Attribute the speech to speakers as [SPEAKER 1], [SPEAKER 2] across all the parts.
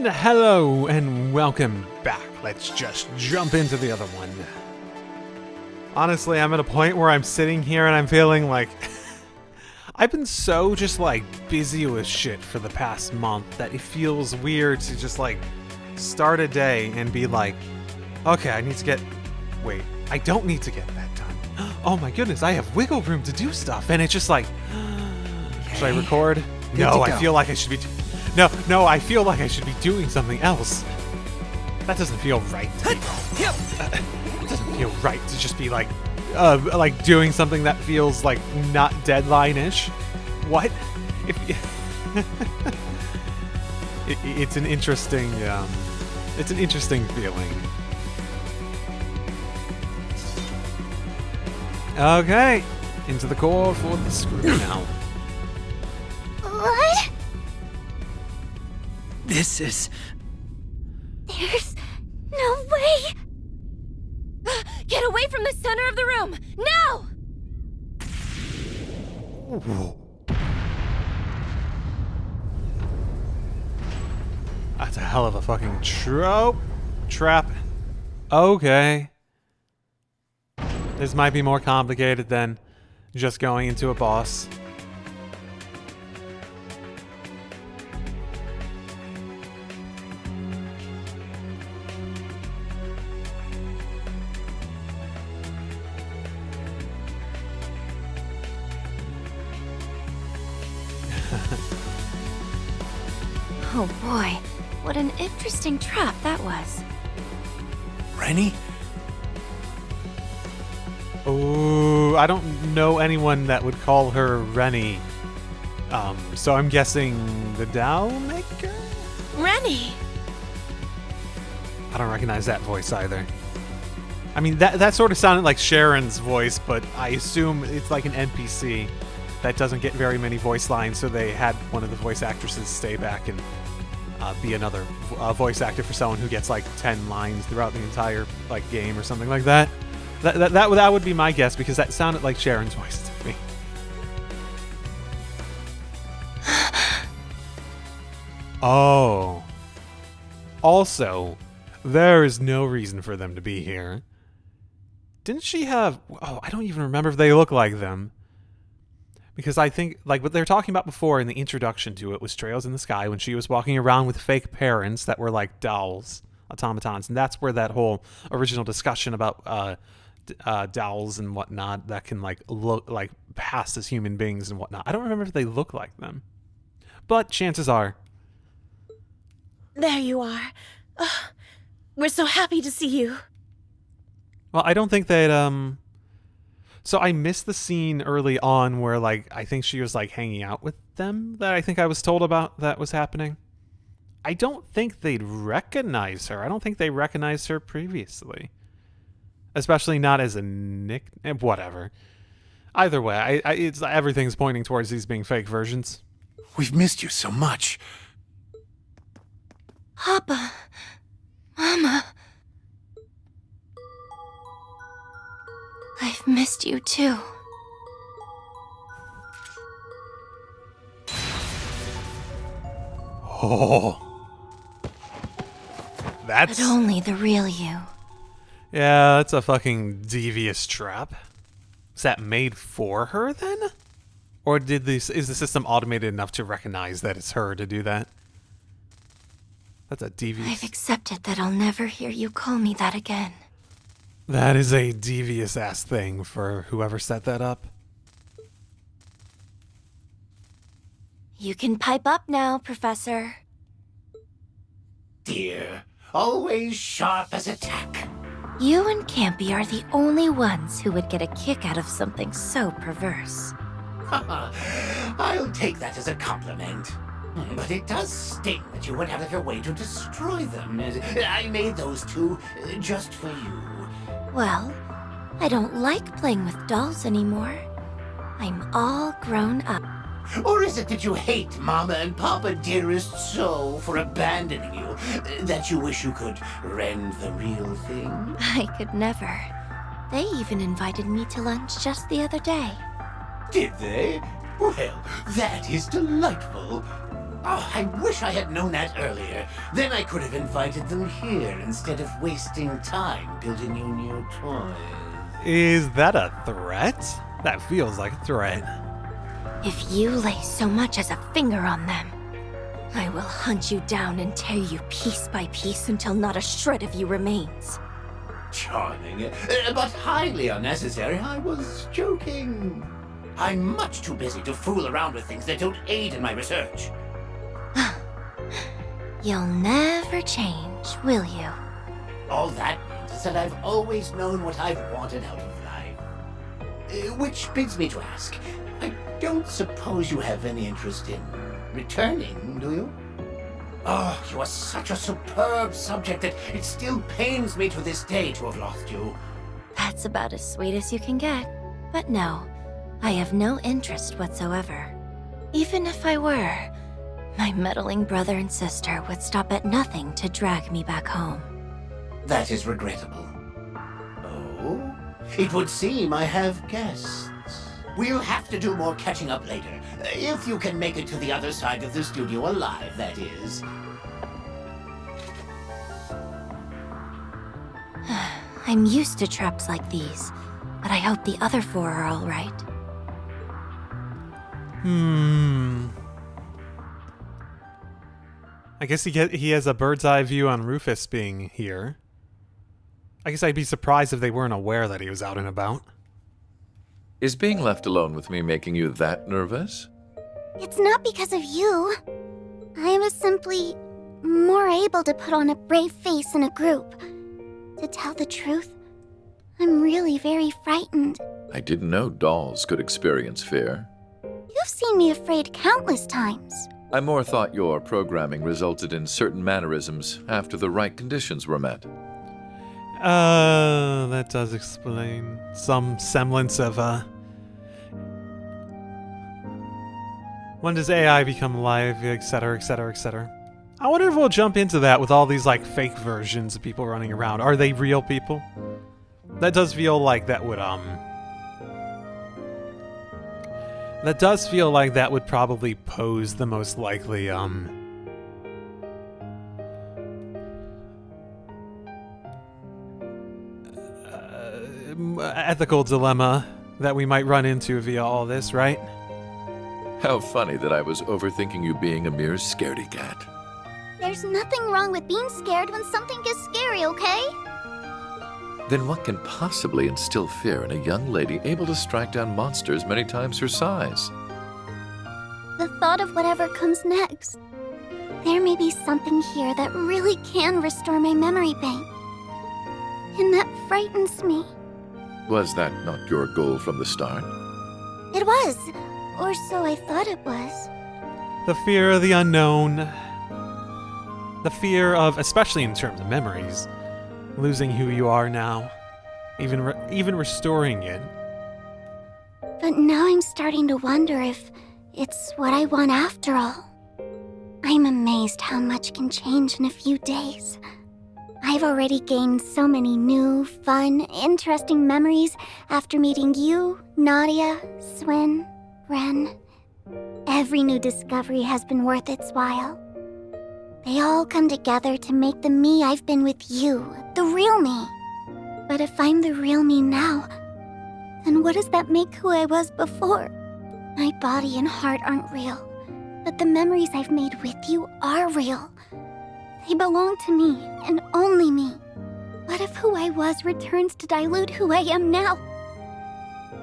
[SPEAKER 1] Hello and welcome back. Let's just jump into the other one. Honestly, I'm at a point where I'm sitting here and I'm feeling like I've been so just like busy with shit for the past month that it feels weird to just like start a day and be like, okay, wait, I don't need to get that done. Oh my goodness, I have wiggle room to do stuff. And it's just like, should I record? No, I feel like I should be... No, I feel like I should be doing something else. That doesn't feel right to me. It doesn't feel right to just be like doing something that feels like not deadline-ish. What? It's an interesting feeling. Okay, into the core for the screw now.
[SPEAKER 2] What?
[SPEAKER 3] This is...
[SPEAKER 2] There's no way! Get away from the center of the room! Now!
[SPEAKER 1] That's a hell of a fucking trap. Okay. This might be more complicated than just going into a boss.
[SPEAKER 2] Oh boy, what an interesting trap that was.
[SPEAKER 3] Rennie?
[SPEAKER 1] Oh, I don't know anyone that would call her Rennie. So I'm guessing the Dow Maker?
[SPEAKER 2] Rennie!
[SPEAKER 1] I don't recognize that voice either. I mean, that sort of sounded like Sharon's voice, but I assume it's like an NPC that doesn't get very many voice lines, so they had one of the voice actresses stay back and be another voice actor for someone who gets like 10 lines throughout the entire like game or something like that. That would be my guess, because that sounded like Sharon's voice to me. Oh. Also, there is no reason for them to be here. Didn't she have... Oh, I don't even remember if they look like them. Because I think, like, what they were talking about before in the introduction to it was Trails in the Sky, when she was walking around with fake parents that were like dolls, automatons. And that's where that whole original discussion about dolls and whatnot that can, like, look like pass as human beings and whatnot. I don't remember if they look like them. But chances are.
[SPEAKER 2] There you are. Ugh, we're so happy to see you.
[SPEAKER 1] Well, I don't think they'd, So I missed the scene early on where, like, I think she was, like, hanging out with them that I think I was told about that was happening. I don't think they'd recognize her. I don't think they recognized her previously. Especially not as a nickname. Whatever. Either way, everything's pointing towards these being fake versions.
[SPEAKER 3] We've missed you so much.
[SPEAKER 2] Papa. Mama. I've missed you too.
[SPEAKER 1] Oh. That's...
[SPEAKER 2] But only the real you.
[SPEAKER 1] Yeah, that's a fucking devious trap. Is that made for her then? Or is the system automated enough to recognize that it's her to do that? That's a devious...
[SPEAKER 2] I've accepted that I'll never hear you call me that again.
[SPEAKER 1] That is a devious-ass thing for whoever set that up.
[SPEAKER 2] You can pipe up now, Professor.
[SPEAKER 4] Dear, always sharp as a tack.
[SPEAKER 2] You and Campy are the only ones who would get a kick out of something so perverse.
[SPEAKER 4] I'll take that as a compliment. But it does sting that you went out of your way to destroy them. I made those two just for you.
[SPEAKER 2] Well, I don't like playing with dolls anymore. I'm all grown up.
[SPEAKER 4] Or is it that you hate Mama and Papa dearest so for abandoning you, that you wish you could rend the real thing?
[SPEAKER 2] I could never. They even invited me to lunch just the other day.
[SPEAKER 4] Did they? Well, that is delightful. Oh, I wish I had known that earlier. Then I could have invited them here instead of wasting time building you new toys.
[SPEAKER 1] Is that a threat? That feels like a threat.
[SPEAKER 2] If you lay so much as a finger on them, I will hunt you down and tear you piece by piece until not a shred of you remains.
[SPEAKER 4] Charming, but highly unnecessary. I was joking. I'm much too busy to fool around with things that don't aid in my research.
[SPEAKER 2] You'll never change, will you?
[SPEAKER 4] All that means is that I've always known what I've wanted out of life. Which brings me to ask, I don't suppose you have any interest in returning, do you? Oh, you are such a superb subject that it still pains me to this day to have lost you.
[SPEAKER 2] That's about as sweet as you can get. But no, I have no interest whatsoever. Even if I were, my meddling brother and sister would stop at nothing to drag me back home.
[SPEAKER 4] That is regrettable. Oh? It would seem I have guests. We'll have to do more catching up later. If you can make it to the other side of the studio alive, that is.
[SPEAKER 2] I'm used to traps like these, but I hope the other four are all right.
[SPEAKER 1] I guess he has a bird's eye view on Rufus being here. I guess I'd be surprised if they weren't aware that he was out and about.
[SPEAKER 5] Is being left alone with me making you that nervous?
[SPEAKER 6] It's not because of you. I was simply more able to put on a brave face in a group. To tell the truth, I'm really very frightened.
[SPEAKER 5] I didn't know dolls could experience fear.
[SPEAKER 6] You've seen me afraid countless times.
[SPEAKER 5] I more thought your programming resulted in certain mannerisms after the right conditions were met.
[SPEAKER 1] That does explain some semblance of, when does AI become live, etc., etc., etc. I wonder if we'll jump into that with all these, like, fake versions of people running around. Are they real people? That does feel like that would, that does feel like that would probably pose the most likely, ethical dilemma that we might run into via all this, right?
[SPEAKER 5] How funny that I was overthinking you being a mere scaredy cat.
[SPEAKER 6] There's nothing wrong with being scared when something gets scary, okay?
[SPEAKER 5] Then what can possibly instill fear in a young lady able to strike down monsters many times her size?
[SPEAKER 6] The thought of whatever comes next. There may be something here that really can restore my memory bank. And that frightens me.
[SPEAKER 5] Was that not your goal from the start?
[SPEAKER 6] It was. Or so I thought it was.
[SPEAKER 1] The fear of the unknown. The fear of, especially in terms of memories, losing who you are now. Even restoring it.
[SPEAKER 6] But now I'm starting to wonder if it's what I want after all. I'm amazed how much can change in a few days. I've already gained so many new, fun, interesting memories after meeting you, Nadia, Swin, Ren. Every new discovery has been worth its while. They all come together to make the me I've been with you, the real me. But if I'm the real me now, then what does that make who I was before? My body and heart aren't real, but the memories I've made with you are real. They belong to me, and only me. What if who I was returns to dilute who I am now?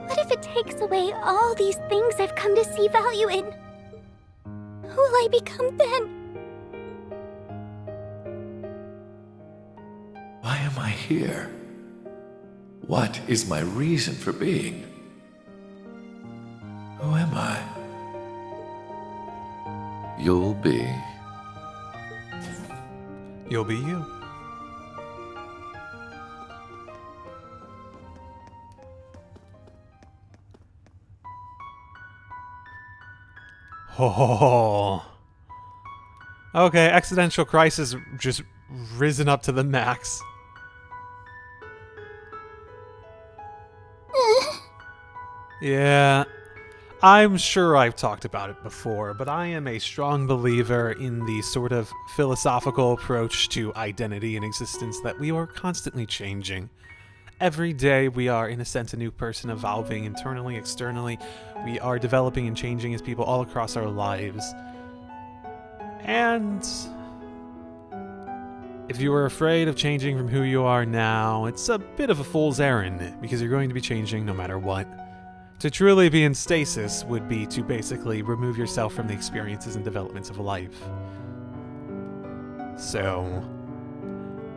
[SPEAKER 6] What if it takes away all these things I've come to see value in? Who will I become then?
[SPEAKER 5] Why am I here? What is my reason for being? Who am I? You'll be.
[SPEAKER 1] You'll be you. Oh. Okay, existential crisis just risen up to the max. Yeah. I'm sure I've talked about it before, but I am a strong believer in the sort of philosophical approach to identity and existence that we are constantly changing. Every day we are, in a sense, a new person, evolving internally, externally. We are developing and changing as people all across our lives. And if you are afraid of changing from who you are now, it's a bit of a fool's errand, because you're going to be changing no matter what. To truly be in stasis would be to basically remove yourself from the experiences and developments of life. So,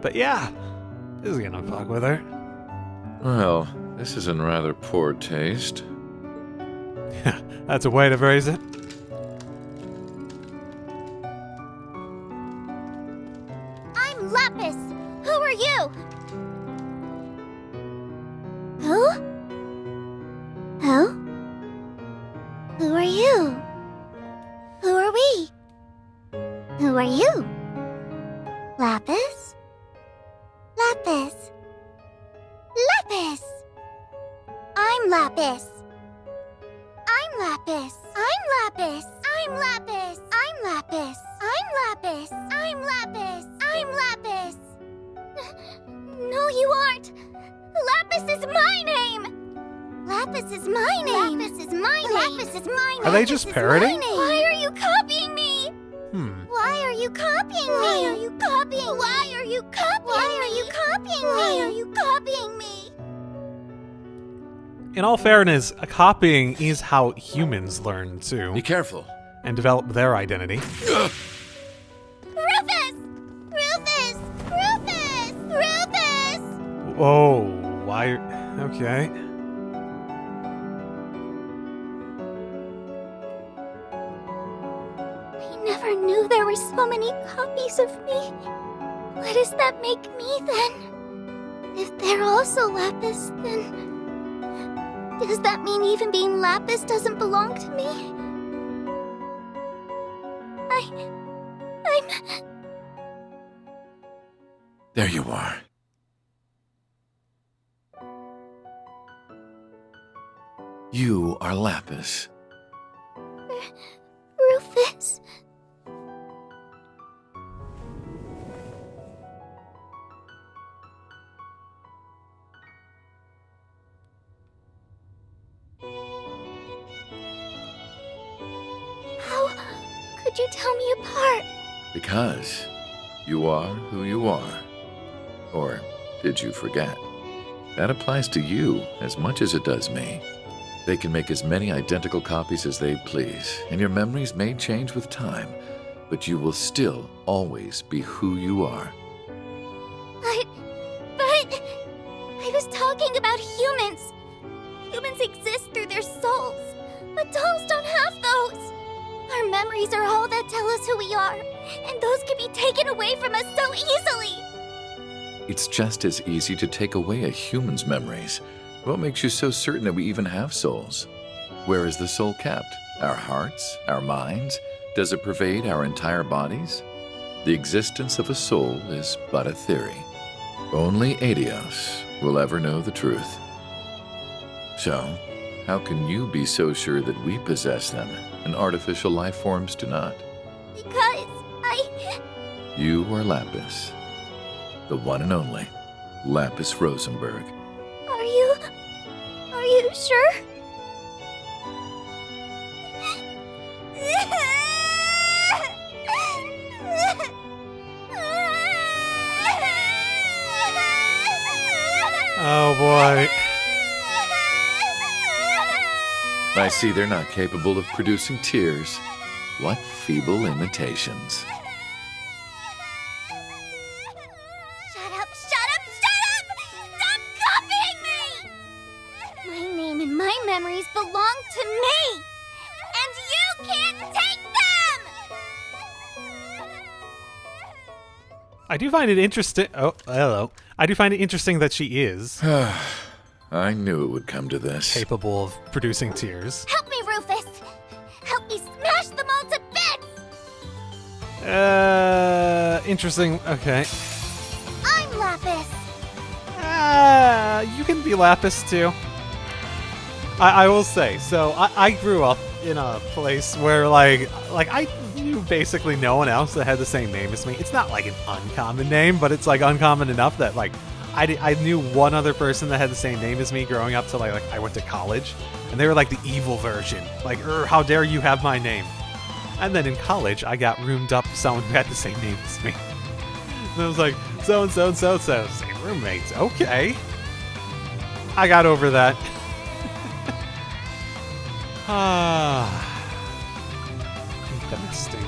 [SPEAKER 1] but yeah, this is gonna fuck with her.
[SPEAKER 5] Well, this is in rather poor taste.
[SPEAKER 1] That's a way to phrase it.
[SPEAKER 6] I'm Lapis. Who are you? Who? Who? Who are you? Who are we? Who are you? Lapis? Lapis. Lapis! I'm Lapis. I'm Lapis. I'm Lapis. I'm Lapis. I'm Lapis. I'm Lapis. I'm Lapis. I'm Lapis. No, you aren't. Lapis is my name. Lapis is my name. Lapis is my name. Lapis is my name.
[SPEAKER 1] Are they just parroting?
[SPEAKER 6] Why are you copying me? Why are you copying me? Why are you copying? Why are you copying? Why are you copying me? Why are you copying me?
[SPEAKER 1] In all fairness, copying is how humans learn too,
[SPEAKER 5] Be careful.
[SPEAKER 1] and develop their identity.
[SPEAKER 6] Rufus! Rufus! Rufus! Rufus!
[SPEAKER 1] Whoa, why? Okay.
[SPEAKER 6] I never knew there were so many copies of me. What does that make me then? If they're also Lapis, then... does that mean even being Lapis doesn't belong to me? I'm...
[SPEAKER 3] There you are. You are Lapis.
[SPEAKER 6] Rufus. How could you tell me apart?
[SPEAKER 5] Because you are who you are. Or did you forget? That applies to you as much as it does me. They can make as many identical copies as they please, and your memories may change with time, but you will still always be who you are.
[SPEAKER 6] But... I was talking about humans. Humans exist through their souls, but dolls don't have those. Our memories are all that tell us who we are, and those can be taken away from us so easily.
[SPEAKER 5] It's just as easy to take away a human's memories. What makes you so certain that we even have souls? Where is the soul kept? Our hearts? Our minds? Does it pervade our entire bodies? The existence of a soul is but a theory. Only Adios will ever know the truth. So, how can you be so sure that we possess them and artificial life forms do not?
[SPEAKER 6] Because
[SPEAKER 5] You are Lapis. The one and only Lapis Rosenberg.
[SPEAKER 6] Are you sure?
[SPEAKER 1] Oh boy.
[SPEAKER 5] I see they're not capable of producing tears. What feeble imitations.
[SPEAKER 6] Shut up! Stop copying me! My name and my memories belong to me! And you can't take them!
[SPEAKER 1] I do find it interesting. Oh, hello. I do find it interesting that she is
[SPEAKER 5] I knew it would come to this.
[SPEAKER 1] capable of producing tears.
[SPEAKER 6] Help me, Rufus! Help me smash them all to bits!
[SPEAKER 1] Interesting. Okay.
[SPEAKER 6] I'm Lapis!
[SPEAKER 1] You can be Lapis too. I will say, so I grew up in a place where like I knew basically no one else that had the same name as me. It's not like an uncommon name, but it's like uncommon enough that like I knew one other person that had the same name as me growing up till like I went to college, and they were like the evil version. Like, how dare you have my name? And then in college, I got roomed up with someone who had the same name as me. And I was like, so and so and so and so, same roommates. Okay, I got over that. Interesting.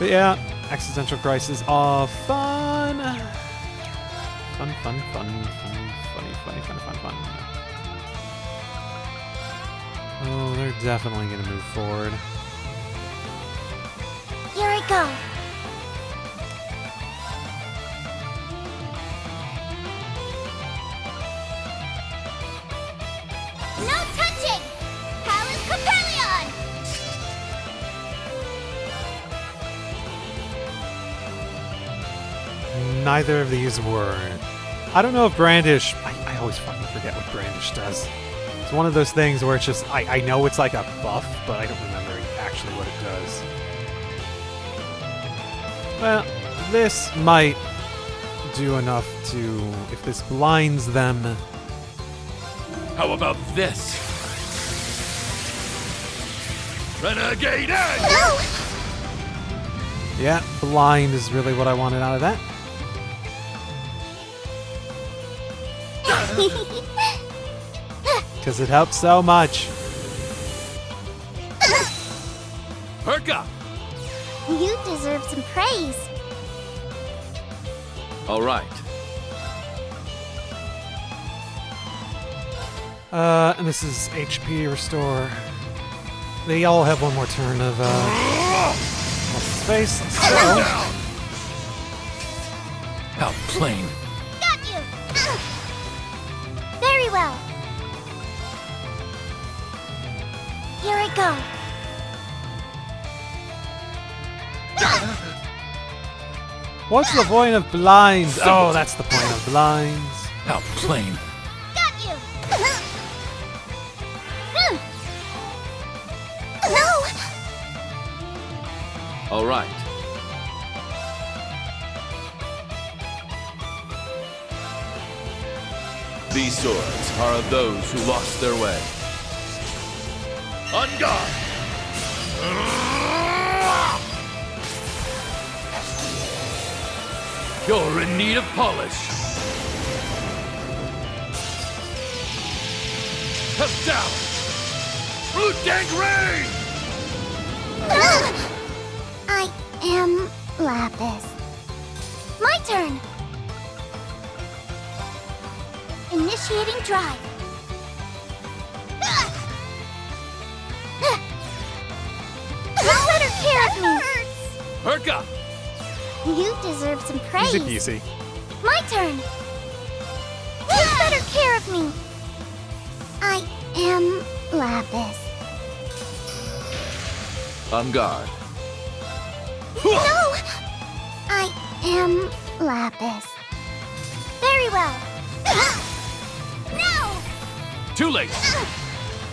[SPEAKER 1] But yeah, existential crisis. Oh, fun. Fun. Oh, they're definitely gonna move forward.
[SPEAKER 6] Here I go. No touching! Palace Capellion!
[SPEAKER 1] Neither of these were. I don't know if Brandish. I always fucking forget what Brandish does. It's one of those things where it's just I know it's like a buff, but I don't remember actually what it does. Well, this might do enough to, if this blinds them.
[SPEAKER 3] How about this? Renegade Edge!
[SPEAKER 6] No!
[SPEAKER 1] Yeah, blind is really what I wanted out of that. Because it helps so much.
[SPEAKER 3] Herka!
[SPEAKER 6] You deserve some praise.
[SPEAKER 3] All right.
[SPEAKER 1] And this is HP restore. They all have one more turn of space. So
[SPEAKER 3] How plain.
[SPEAKER 6] Got you! Very well. Here I go.
[SPEAKER 1] what's the point of blinds? Oh, that's the point of blinds.
[SPEAKER 3] How plain.
[SPEAKER 6] Got you! No!
[SPEAKER 3] All right. These swords are of those who lost their way. On guard! You're in need of polish. Step down! Blue Tank Rain!
[SPEAKER 6] I am Lapis. My turn! Initiating drive. Take better care of me!
[SPEAKER 3] Herka!
[SPEAKER 6] You deserve some praise.
[SPEAKER 1] Easy peasy.
[SPEAKER 6] My turn! Take better care of me! I am Lapis.
[SPEAKER 3] On guard.
[SPEAKER 6] No! I am Lapis. Very well. No!
[SPEAKER 3] Too late!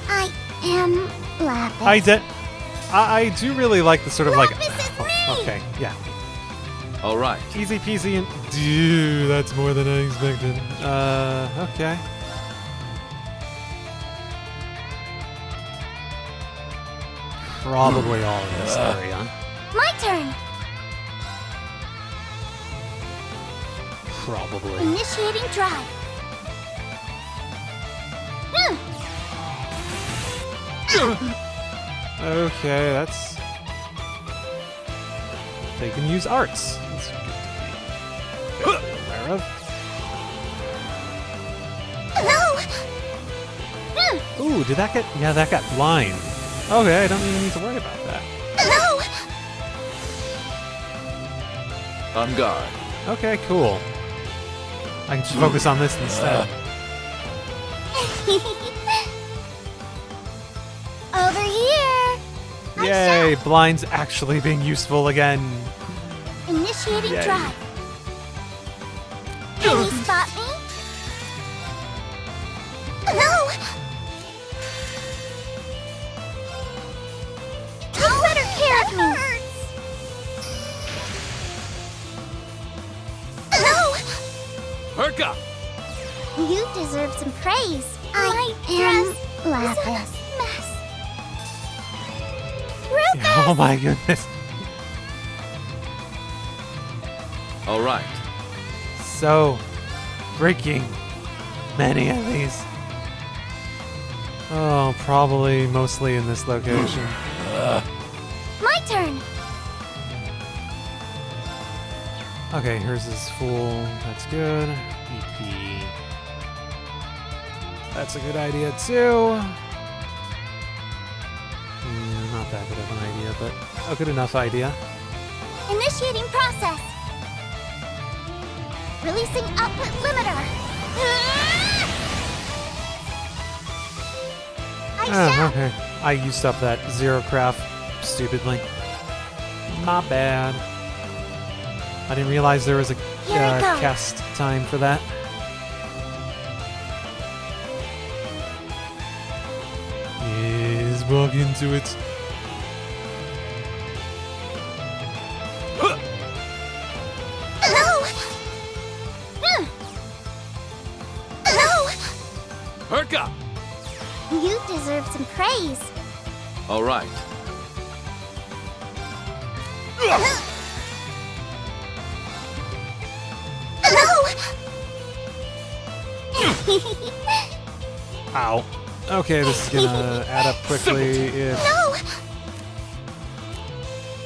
[SPEAKER 6] I am Lapis.
[SPEAKER 1] I do really like the sort of like.
[SPEAKER 6] Lapis is me!
[SPEAKER 1] Okay, yeah.
[SPEAKER 3] All right.
[SPEAKER 1] Easy peasy and. Dude, that's more than I expected. Okay. Probably all of this area.
[SPEAKER 6] My turn.
[SPEAKER 1] Probably.
[SPEAKER 6] Initiating drive.
[SPEAKER 1] Okay, that's. They can use arts. That's good to be aware of.
[SPEAKER 6] No!
[SPEAKER 1] Ooh, did that get? Yeah, that got blind. Okay, I don't even need to worry about that.
[SPEAKER 6] No!
[SPEAKER 3] On guard.
[SPEAKER 1] Okay, cool. I can just focus on this instead.
[SPEAKER 6] Over here. I
[SPEAKER 1] Yay, blind's actually being useful again.
[SPEAKER 6] shall. Initiating
[SPEAKER 1] Yay.
[SPEAKER 6] drive. Can you spot me? No! You deserve some praise. I am Lapis.
[SPEAKER 1] Oh my goodness.
[SPEAKER 3] All right.
[SPEAKER 1] So freaking many of these. Oh, probably mostly in this location.
[SPEAKER 6] My turn.
[SPEAKER 1] Okay, hers is full. That's good. EP. That's a good idea too. Not that good of an idea, but a good enough idea.
[SPEAKER 6] Initiating process. Releasing output limiter. I shall.
[SPEAKER 1] Okay. I used up that zero craft stupidly. My bad. I didn't realize there was a
[SPEAKER 6] Here I go.
[SPEAKER 1] cast time for that. Yes, walk into it.
[SPEAKER 6] No. No.
[SPEAKER 3] Perk up.
[SPEAKER 6] You deserve some praise.
[SPEAKER 3] All right.
[SPEAKER 1] Ow. Okay, this is gonna add up quickly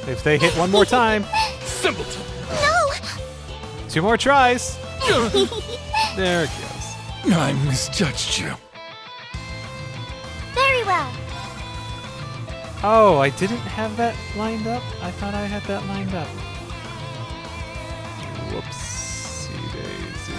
[SPEAKER 1] if they hit one more time.
[SPEAKER 3] Simpleton.
[SPEAKER 6] No.
[SPEAKER 1] 2 more tries. There it goes.
[SPEAKER 5] I misjudged you.
[SPEAKER 6] Very well.
[SPEAKER 1] Oh, I didn't have that lined up? I thought I had that lined up. Whoopsie daisy.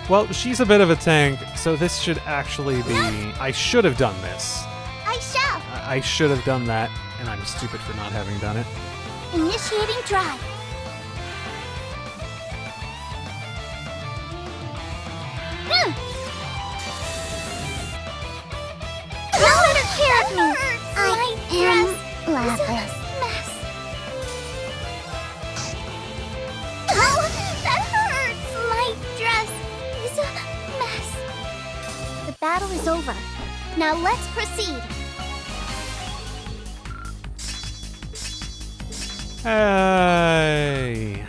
[SPEAKER 1] Well, she's a bit of a tank, so this should actually be... I should have done this.
[SPEAKER 6] I shall.
[SPEAKER 1] I should have done that, and I'm stupid for not having done it.
[SPEAKER 6] Initiating drive. Don't let her care of me. I am Lapis. Oh, that hurts. My dress is a mess. The battle is over. Now let's proceed.
[SPEAKER 1] Hey.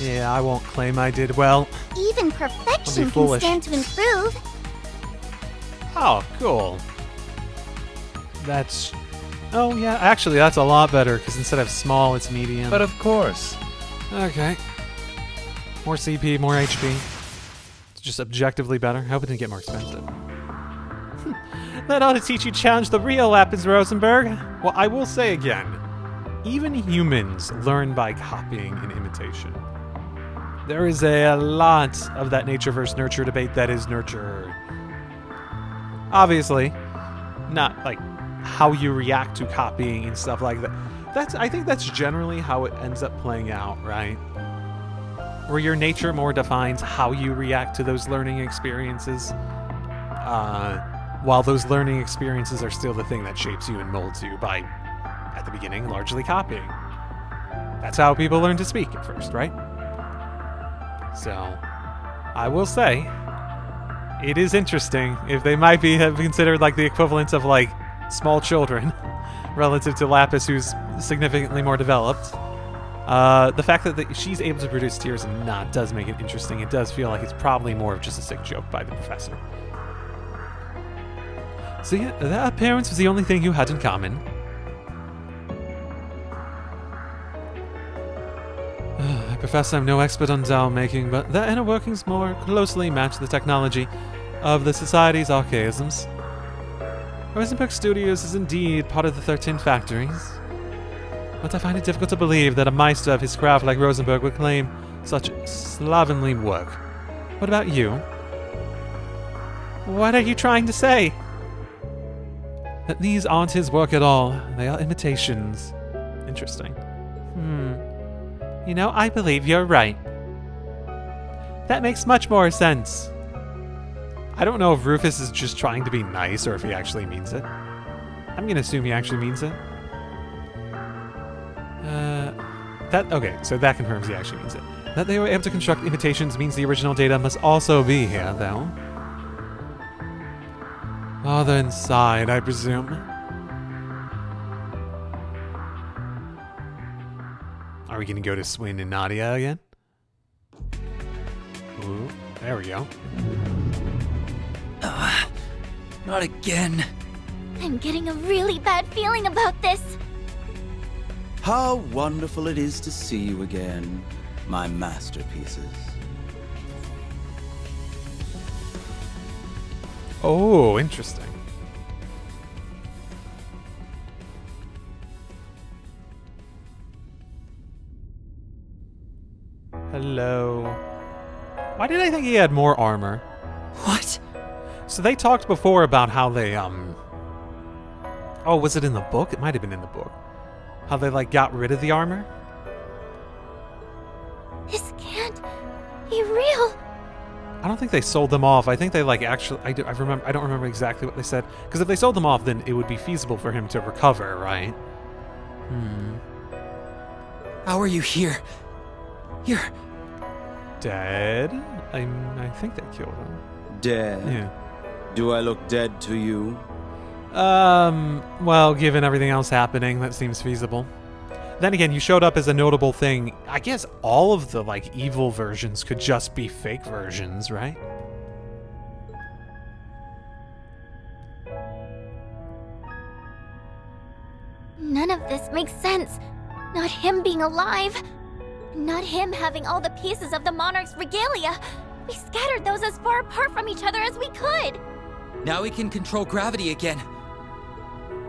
[SPEAKER 1] Yeah, I won't claim I did well.
[SPEAKER 6] Even perfection can
[SPEAKER 1] foolish.
[SPEAKER 6] stand to improve.
[SPEAKER 1] Oh, cool. That's... Oh, yeah, actually, that's a lot better, because instead of small, it's medium.
[SPEAKER 5] But of course.
[SPEAKER 1] Okay. More CP, more HP. It's just objectively better. I hope it didn't get more expensive. That ought to teach you to challenge the real Lapis Rosenberg. Well, I will say again, even humans learn by copying and imitation. There is a lot of that nature versus nurture debate that is nurture. Obviously, not like how you react to copying and stuff like that. I think that's generally how it ends up playing out, right? Where your nature more defines how you react to those learning experiences, while those learning experiences are still the thing that shapes you and molds you by, at the beginning, largely copying. That's how people learn to speak at first, right? So, I will say, it is interesting if they might have considered like the equivalent of like small children relative to Lapis, who's significantly more developed. The fact that she's able to produce tears and not does make it interesting. It does feel like it's probably more of just a sick joke by the professor. So yeah, that appearance was the only thing you had in common. I profess I'm no expert on Zao making, but their inner workings more closely match the technology of the Society's archaisms. Rosenberg Studios is indeed part of the 13 factories, but I find it difficult to believe that a Meister of his craft like Rosenberg would claim such slovenly work. What about you? What are you trying to say? That these aren't his work at all. They are imitations. Interesting. You know, I believe you're right. That makes much more sense. I don't know if Rufus is just trying to be nice or if he actually means it. I'm gonna assume he actually means it. Okay, so that confirms he actually means it. That they were able to construct imitations means the original data must also be here, though. Oh, they're inside, I presume. Are we gonna go to Swin and Nadia again? Ooh, there we go.
[SPEAKER 7] Not again.
[SPEAKER 6] I'm getting a really bad feeling about this.
[SPEAKER 8] How wonderful it is to see you again, my masterpieces.
[SPEAKER 1] Oh, interesting. Hello. Why did I think he had more armor?
[SPEAKER 7] What?
[SPEAKER 1] So they talked before about how they, Oh, was it in the book? It might have been in the book. How they, like, got rid of the armor?
[SPEAKER 6] This can't be real.
[SPEAKER 1] I don't think they sold them off. I think they, like, actually... I don't remember exactly what they said. Because if they sold them off, then it would be feasible for him to recover, right?
[SPEAKER 7] How are you here? You're
[SPEAKER 1] Dead? I think they killed him.
[SPEAKER 8] Dead?
[SPEAKER 1] Yeah.
[SPEAKER 8] Do I look dead to you?
[SPEAKER 1] Well, given everything else happening, that seems feasible. Then again, you showed up as a notable thing. I guess all of the, like, evil versions could just be fake versions, right?
[SPEAKER 6] None of this makes sense. Not him being alive. Not him having all the pieces of the monarch's regalia. We scattered those as far apart from each other as we could.
[SPEAKER 7] Now we can control gravity again.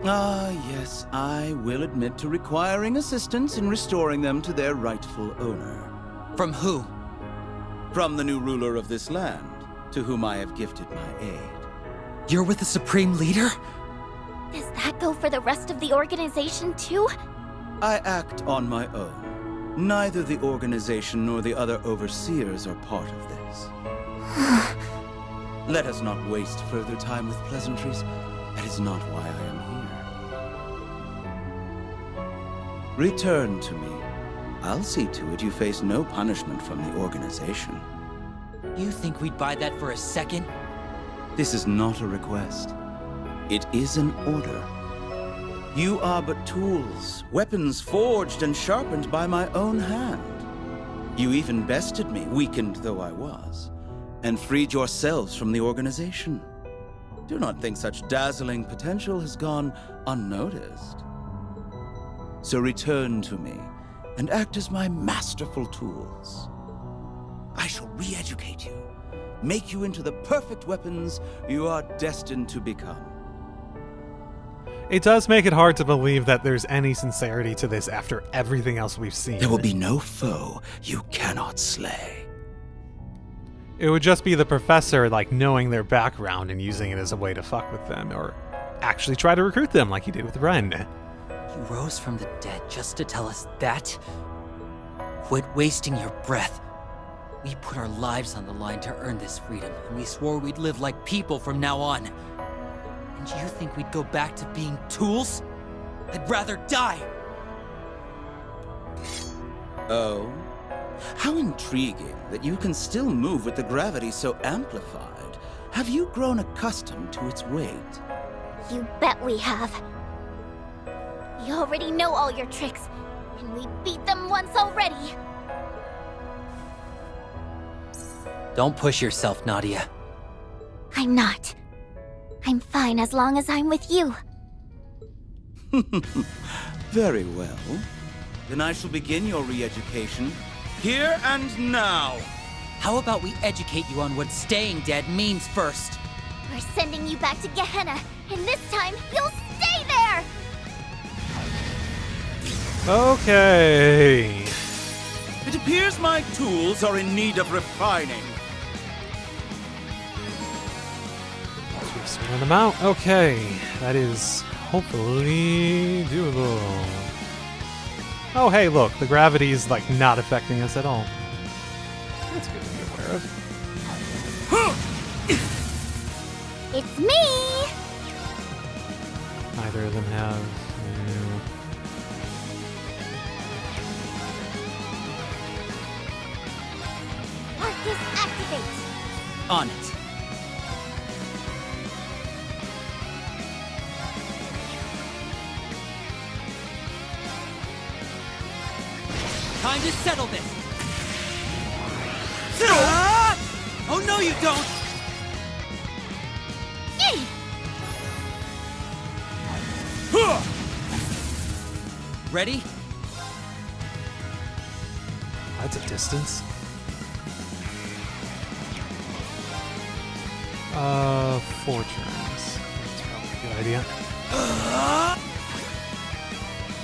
[SPEAKER 8] Ah, yes, I will admit to requiring assistance in restoring them to their rightful owner.
[SPEAKER 7] From who?
[SPEAKER 8] From the new ruler of this land, to whom I have gifted my aid.
[SPEAKER 7] You're with the Supreme Leader?
[SPEAKER 6] Does that go for the rest of the organization too?
[SPEAKER 8] I act on my own. Neither the organization nor the other overseers are part of this. Let us not waste further time with pleasantries. That is not why I am here. Return to me. I'll see to it you face no punishment from the organization.
[SPEAKER 7] You think we'd buy that for a second?
[SPEAKER 8] This is not a request. It is an order. You are but tools, weapons forged and sharpened by my own hand. You even bested me, weakened though I was, and freed yourselves from the organization. Do not think such dazzling potential has gone unnoticed. So return to me, and act as my masterful tools. I shall re-educate you, make you into the perfect weapons you are destined to become.
[SPEAKER 1] It does make it hard to believe that there's any sincerity to this after everything else we've seen.
[SPEAKER 8] There will be no foe you cannot slay.
[SPEAKER 1] It would just be the professor, like, knowing their background and using it as a way to fuck with them, or actually try to recruit them like he did with Ren.
[SPEAKER 7] You rose from the dead just to tell us that? Quit wasting your breath. We put our lives on the line to earn this freedom, and we swore we'd live like people from now on. And you think we'd go back to being tools? I'd rather die!
[SPEAKER 8] Oh? How intriguing that you can still move with the gravity so amplified. Have you grown accustomed to its weight?
[SPEAKER 6] You bet we have. We already know all your tricks, and we beat them once already.
[SPEAKER 7] Don't push yourself, Nadia.
[SPEAKER 6] I'm not. I'm fine as long as I'm with you.
[SPEAKER 8] Very well. Then I shall begin your re-education here and now.
[SPEAKER 7] How about we educate you on what staying dead means first?
[SPEAKER 6] We're sending you back to Gehenna, and this time you'll stay there!
[SPEAKER 1] Okay.
[SPEAKER 8] It appears my tools are in need of refining.
[SPEAKER 1] Sort them out. Okay, that is hopefully doable. Oh, hey, look, the gravity is, like, not affecting us at all. That's good to be aware of.
[SPEAKER 6] It's me!
[SPEAKER 1] Neither of them have. No.
[SPEAKER 6] Arcus activate!
[SPEAKER 7] On it. Time to settle this. Oh no, you don't. Ready?
[SPEAKER 1] That's a distance. 4 turns. That's probably a good idea.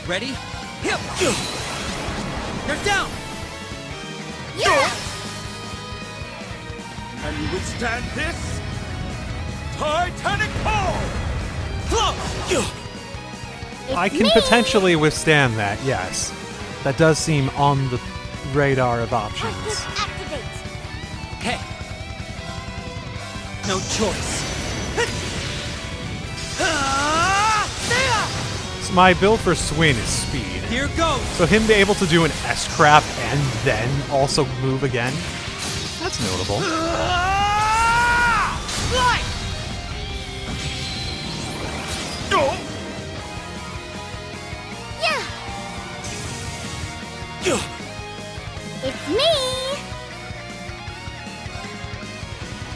[SPEAKER 7] Ready? Hip! They're down!
[SPEAKER 6] Yeah!
[SPEAKER 8] Can you withstand this? Titanic pull!
[SPEAKER 7] Flow!
[SPEAKER 1] I can potentially withstand that, yes. That does seem on the radar of options.
[SPEAKER 6] Arcus activate!
[SPEAKER 7] Hey! No choice.
[SPEAKER 1] So my build for Swin is speed.
[SPEAKER 7] Here goes!
[SPEAKER 1] So him be able to do an S-Craft and then also move again, that's notable.
[SPEAKER 7] Fly!
[SPEAKER 6] Yeah! It's me!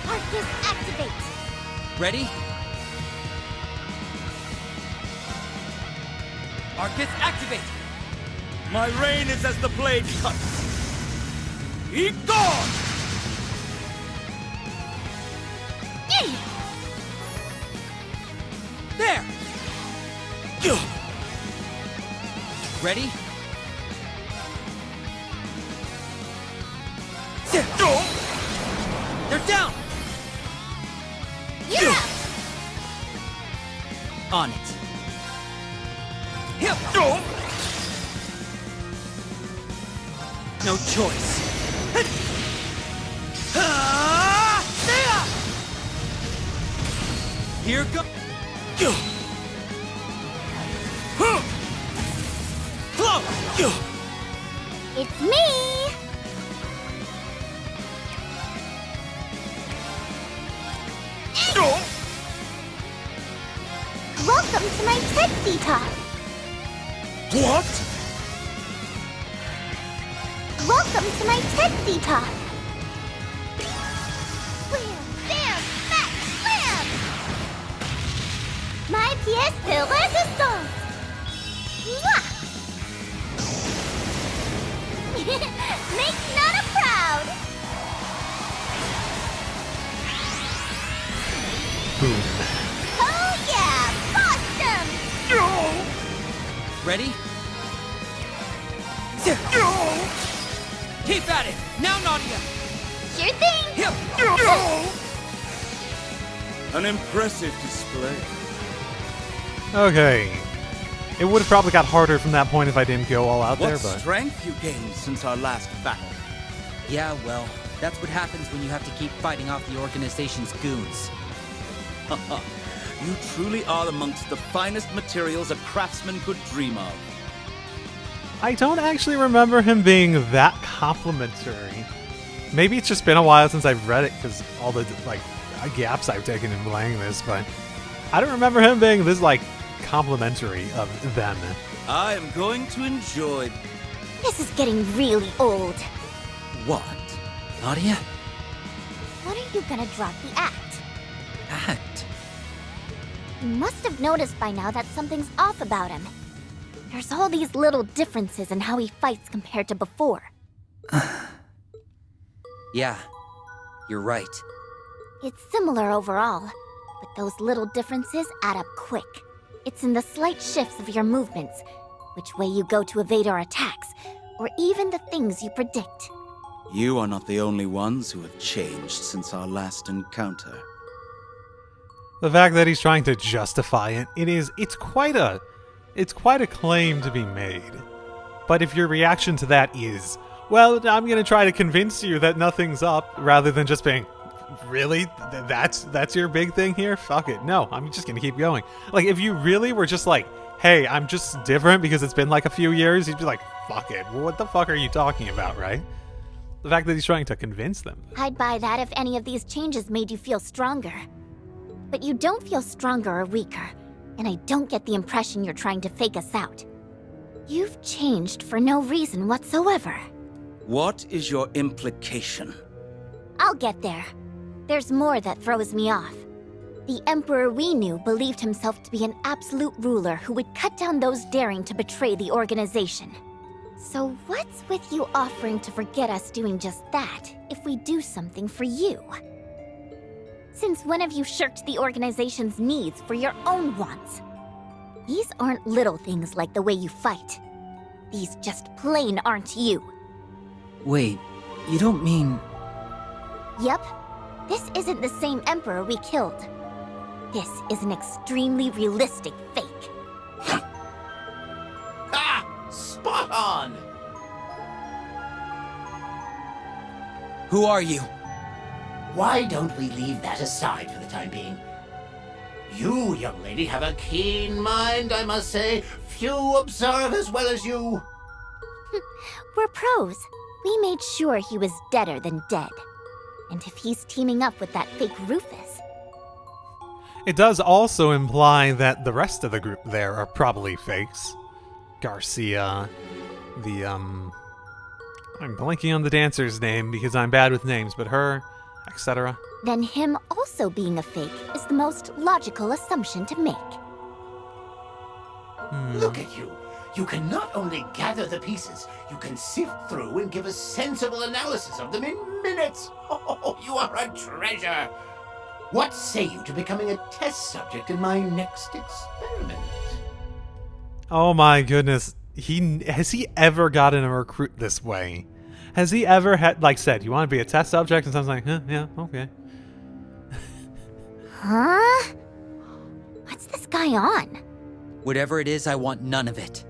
[SPEAKER 6] Arcus activate!
[SPEAKER 7] Ready? Arcus activate!
[SPEAKER 8] My reign is as the blade cuts. Be gone!
[SPEAKER 7] There! Ready? They're down!
[SPEAKER 6] Yeah!
[SPEAKER 7] On it. Hip! No choice. Here go. Flow!
[SPEAKER 6] It's me! Welcome to my Tipsy Talk!
[SPEAKER 8] What?
[SPEAKER 6] Welcome to my Tipsy Talk! Wham! Bam! Back! Slam! My pièce de résistance! Mwah! Make Nana proud!
[SPEAKER 1] Boom.
[SPEAKER 6] Oh yeah! Boston!
[SPEAKER 7] Ready? Keep at it! Now, Nadia!
[SPEAKER 6] Sure thing!
[SPEAKER 7] Hip!
[SPEAKER 8] An impressive display.
[SPEAKER 1] Okay. It would have probably got harder from that point if I didn't go all out
[SPEAKER 8] What
[SPEAKER 1] there, but
[SPEAKER 8] strength you gained since our last battle.
[SPEAKER 7] Yeah, well, that's what happens when you have to keep fighting off the organization's goons.
[SPEAKER 8] You truly are amongst the finest materials a craftsman could dream of.
[SPEAKER 1] I don't actually remember him being that complimentary. Maybe it's just been a while since I've read it because all the gaps I've taken in playing this, but I don't remember him being this complimentary of them.
[SPEAKER 8] I am going to enjoy...
[SPEAKER 6] This is getting really old.
[SPEAKER 8] What?
[SPEAKER 7] Nadia?
[SPEAKER 6] When are you gonna drop the act?
[SPEAKER 7] Act?
[SPEAKER 6] You must have noticed by now that something's off about him. There's all these little differences in how he fights compared to before.
[SPEAKER 7] Yeah, you're right.
[SPEAKER 6] It's similar overall, but those little differences add up quick. It's in the slight shifts of your movements, which way you go to evade our attacks, or even the things you predict.
[SPEAKER 8] You are not the only ones who have changed since our last encounter.
[SPEAKER 1] The fact that he's trying to justify it, it's quite a claim to be made. But if your reaction to that is, well, I'm gonna try to convince you that nothing's up, rather than just being, Really? That's your big thing here? Fuck it. No, I'm just gonna keep going. Like, if you really were just like, hey, I'm just different because it's been like a few years, you'd be like, fuck it. What the fuck are you talking about, right? The fact that he's trying to convince them.
[SPEAKER 6] I'd buy that if any of these changes made you feel stronger. But you don't feel stronger or weaker, and I don't get the impression you're trying to fake us out. You've changed for no reason whatsoever.
[SPEAKER 8] What is your implication?
[SPEAKER 6] I'll get there. There's more that throws me off. The Emperor we knew believed himself to be an absolute ruler who would cut down those daring to betray the organization. So what's with you offering to forget us doing just that if we do something for you? Since when have you shirked the organization's needs for your own wants? These aren't little things like the way you fight. These just plain aren't you.
[SPEAKER 7] Wait, you don't mean...
[SPEAKER 6] Yep. This isn't the same Emperor we killed. This is an extremely realistic fake.
[SPEAKER 4] Ha! Spot on!
[SPEAKER 7] Who are you?
[SPEAKER 4] Why don't we leave that aside for the time being? You, young lady, have a keen mind, I must say. Few observe as well as you.
[SPEAKER 6] We're pros. We made sure he was deader than dead. And if he's teaming up with that fake Rufus...
[SPEAKER 1] It does also imply that the rest of the group there are probably fakes. Garcia, I'm blanking on the dancer's name because I'm bad with names, but her, etc.
[SPEAKER 6] Then him also being a fake is the most logical assumption to make.
[SPEAKER 4] Look at you. You can not only gather the pieces, you can sift through and give a sensible analysis of them in minutes. Oh, you are a treasure. What say you to becoming a test subject in my next experiment?
[SPEAKER 1] Oh my goodness. Has he ever gotten a recruit this way? Has he ever said, you want to be a test subject? And someone's like, huh, yeah, okay.
[SPEAKER 6] Huh? What's this guy on?
[SPEAKER 7] Whatever it is, I want none of it.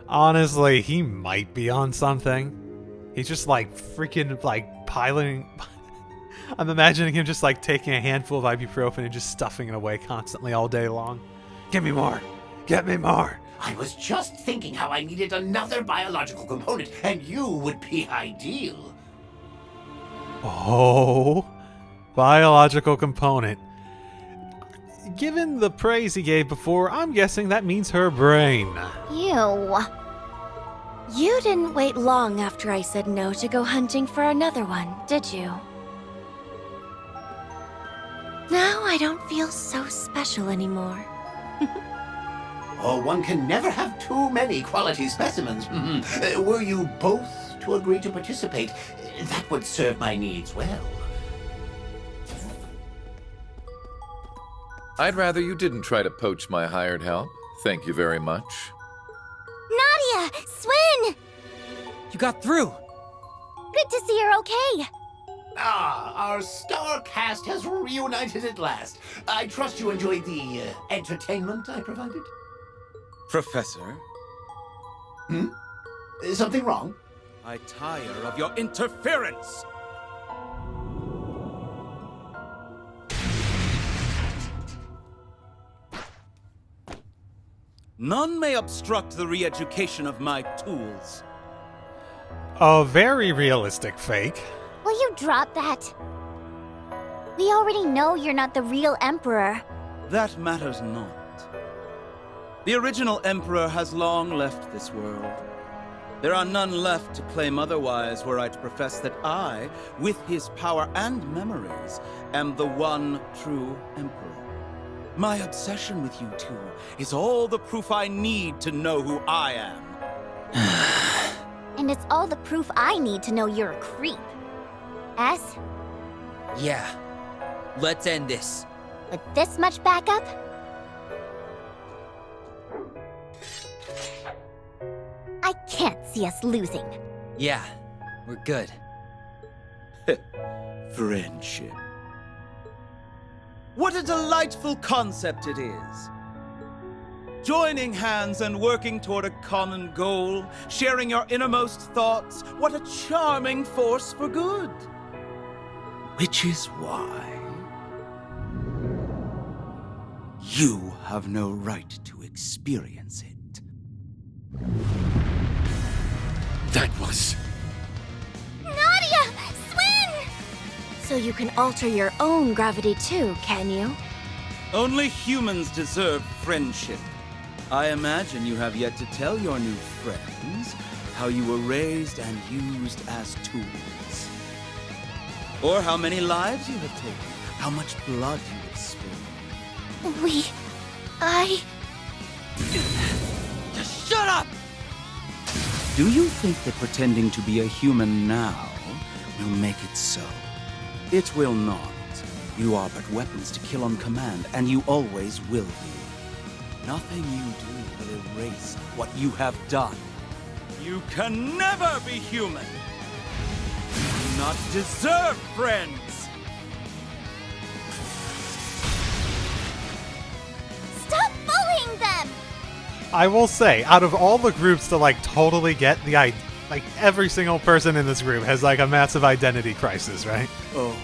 [SPEAKER 1] Honestly, he might be on something. He's just freaking piloting. I'm imagining him just taking a handful of ibuprofen and just stuffing it away constantly all day long. Give me more. Get me more.
[SPEAKER 4] I was just thinking how I needed another biological component, and you would be ideal.
[SPEAKER 1] Oh, biological component. Given the praise he gave before, I'm guessing that means her brain.
[SPEAKER 6] Ew.
[SPEAKER 2] You didn't wait long after I said no to go hunting for another one, did you? Now I don't feel so special anymore.
[SPEAKER 4] Oh, one can never have too many quality specimens. Were you both to agree to participate, that would serve my needs well.
[SPEAKER 5] I'd rather you didn't try to poach my hired help. Thank you very much.
[SPEAKER 6] Nadia! Swin!
[SPEAKER 7] You got through!
[SPEAKER 6] Good to see you're okay.
[SPEAKER 4] Ah, our star cast has reunited at last. I trust you enjoyed the entertainment I provided?
[SPEAKER 8] Professor,
[SPEAKER 4] Something wrong?
[SPEAKER 8] I tire of your interference. None may obstruct the re-education of my tools.
[SPEAKER 1] A very realistic fake.
[SPEAKER 6] Will you drop that? We already know you're not the real Emperor.
[SPEAKER 8] That matters not. The original Emperor has long left this world. There are none left to claim otherwise were I to profess that I, with his power and memories, am the one true Emperor. My obsession with you two is all the proof I need to know who I am.
[SPEAKER 6] And it's all the proof I need to know you're a creep. S?
[SPEAKER 7] Yeah. Let's end this.
[SPEAKER 6] With this much backup? I can't see us losing.
[SPEAKER 7] Yeah, we're good.
[SPEAKER 8] Friendship. What a delightful concept it is. Joining hands and working toward a common goal, sharing your innermost thoughts, what a charming force for good. Which is why you have no right to experience it.
[SPEAKER 5] That was...
[SPEAKER 6] Nadia! Swing!
[SPEAKER 2] So you can alter your own gravity too, can you?
[SPEAKER 8] Only humans deserve friendship. I imagine you have yet to tell your new friends how you were raised and used as tools. Or how many lives you have taken, how much blood you have spilled.
[SPEAKER 7] Just shut up!
[SPEAKER 8] Do you think that pretending to be a human now will make it so? It will not. You are but weapons to kill on command, and you always will be. Nothing you do will erase what you have done. You can never be human! You do not deserve friends!
[SPEAKER 6] Stop bullying them!
[SPEAKER 1] I will say, out of all the groups to like totally get the like every single person in this group has like a massive identity crisis, right?
[SPEAKER 8] Oh,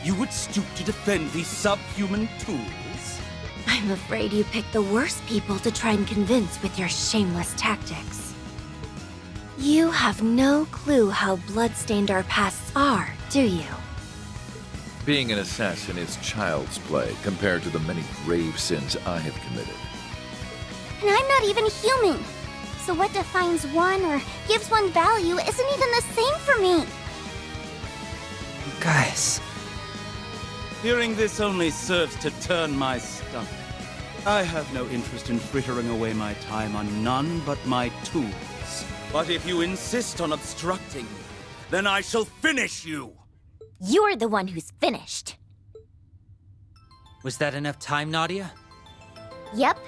[SPEAKER 8] you would stoop to defend these subhuman tools?
[SPEAKER 2] I'm afraid you picked the worst people to try and convince with your shameless tactics. You have no clue how blood-stained our pasts are, do you?
[SPEAKER 5] Being an assassin is child's play compared to the many grave sins I have committed.
[SPEAKER 6] And I'm not even human. So what defines one or gives one value isn't even the same for me.
[SPEAKER 7] Guys,
[SPEAKER 8] Hearing this only serves to turn my stomach. I have no interest in frittering away my time on none but my tools. But if you insist on obstructing me, then I shall finish you!
[SPEAKER 6] You're the one who's finished.
[SPEAKER 7] was that enough time, Nadia?
[SPEAKER 6] Yep,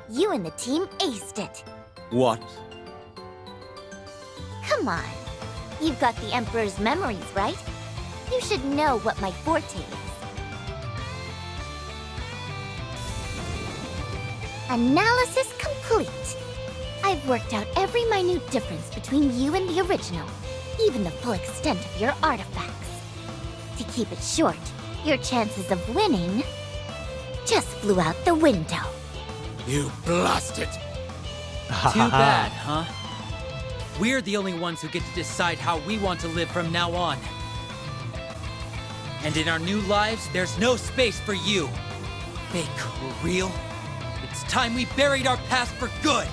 [SPEAKER 6] you and the team aced it.
[SPEAKER 8] What?
[SPEAKER 6] Come on. You've got the Emperor's memories, right? You should know what my forte is. Analysis complete. I've worked out every minute difference between you and the original, even the full extent of your artifacts. To keep it short, your chances of winning just flew out the window.
[SPEAKER 8] You blasted!
[SPEAKER 7] Too bad, huh? We're the only ones who get to decide how we want to live from now on. And in our new lives, there's no space for you. Fake or real, it's time we buried our past for good!